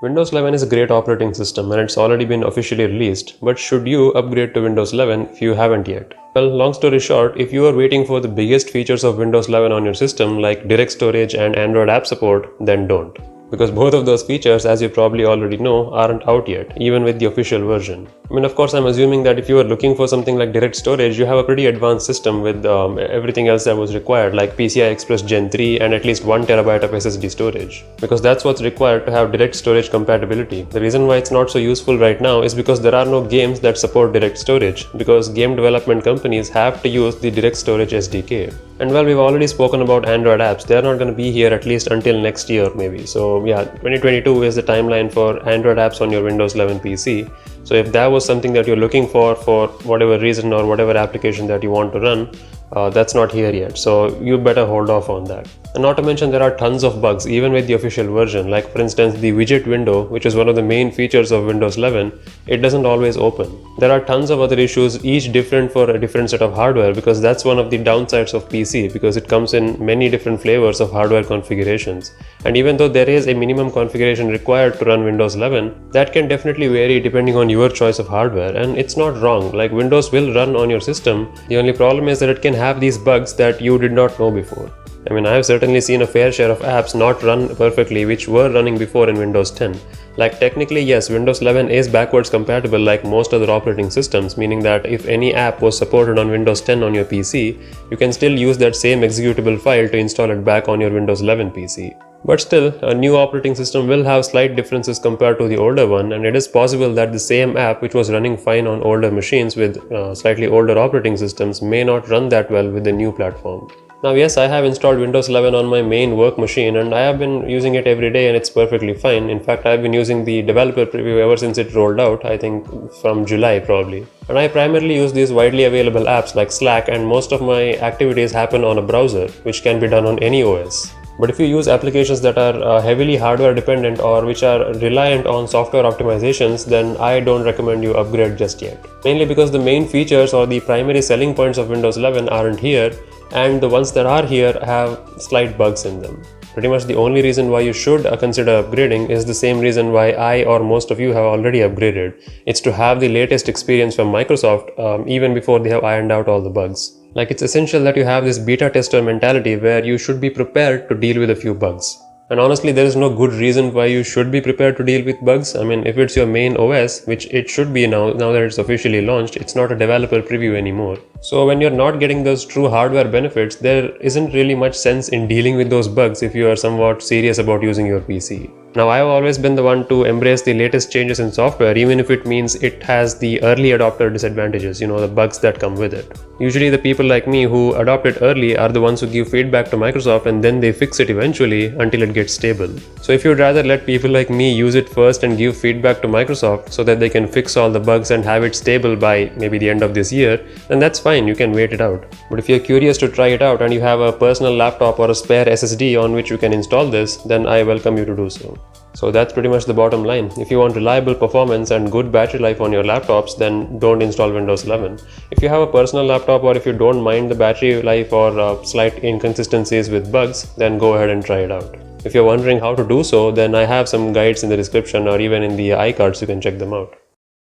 Windows 11 is a great operating system and it's already been officially released, but should you upgrade to Windows 11 if you haven't yet? Well, long story short, if you are waiting for the biggest features of Windows 11 on your system like direct storage and Android app support, then don't. Because both of those features, as you probably already know, aren't out yet, even with the official version. I mean, of course, I'm assuming that if you are looking for something like direct storage, you have a pretty advanced system with everything else that was required, like PCI Express Gen 3 and at least 1 terabyte of SSD storage. Because that's what's required to have direct storage compatibility. The reason why it's not so useful right now is because there are no games that support direct storage, because game development companies have to use the direct storage SDK. And well, we've already spoken about Android apps. They're not going to be here at least until next year maybe. So yeah, 2022 is the timeline for Android apps on your Windows 11 PC. So if that was something that you're looking for whatever reason or whatever application that you want to run, that's not here yet. So you better hold off on that. And not to mention, there are tons of bugs even with the official version. Like for instance, the widget window, which is one of the main features of Windows 11, it doesn't always open. There are tons of other issues, each different for a different set of hardware, because that's one of the downsides of PC, because it comes in many different flavors of hardware configurations. And even though there is a minimum configuration required to run Windows 11, that can definitely vary depending on your choice of hardware. And it's not wrong, like Windows will run on your system. The only problem is that it can have these bugs that you did not know before. I mean, I have certainly seen a fair share of apps not run perfectly which were running before in Windows 10. Like technically yes, Windows 11 is backwards compatible like most other operating systems, meaning that if any app was supported on Windows 10 on your PC, you can still use that same executable file to install it back on your Windows 11 PC. But still, a new operating system will have slight differences compared to the older one, and it is possible that the same app which was running fine on older machines with slightly older operating systems may not run that well with the new platform. Now yes, I have installed Windows 11 on my main work machine and I have been using it every day and it's perfectly fine. In fact, I have been using the developer preview ever since it rolled out, I think from July probably. And I primarily use these widely available apps like Slack, and most of my activities happen on a browser, which can be done on any OS. But if you use applications that are heavily hardware dependent or which are reliant on software optimizations, then I don't recommend you upgrade just yet. Mainly because the main features or the primary selling points of Windows 11 aren't here, and the ones that are here have slight bugs in them. Pretty much the only reason why you should consider upgrading is the same reason why I or most of you have already upgraded. It's to have the latest experience from Microsoft even before they have ironed out all the bugs. Like, it's essential that you have this beta tester mentality where you should be prepared to deal with a few bugs. And honestly, there is no good reason why you should be prepared to deal with bugs. I mean, if it's your main OS, which it should be now that it's officially launched, it's not a developer preview anymore. So when you're not getting those true hardware benefits, there isn't really much sense in dealing with those bugs if you are somewhat serious about using your PC. Now, I have always been the one to embrace the latest changes in software, even if it means it has the early adopter disadvantages, the bugs that come with it. Usually the people like me who adopt it early are the ones who give feedback to Microsoft and then they fix it eventually until it gets stable. So if you'd rather let people like me use it first and give feedback to Microsoft so that they can fix all the bugs and have it stable by maybe the end of this year, then that's fine, you can wait it out. But if you're curious to try it out and you have a personal laptop or a spare SSD on which you can install this, then I welcome you to do so. So that's pretty much the bottom line. If you want reliable performance and good battery life on your laptops, then don't install Windows 11. If you have a personal laptop or if you don't mind the battery life or slight inconsistencies with bugs, then go ahead and try it out. If you're wondering how to do so, then I have some guides in the description or even in the iCards, you can check them out.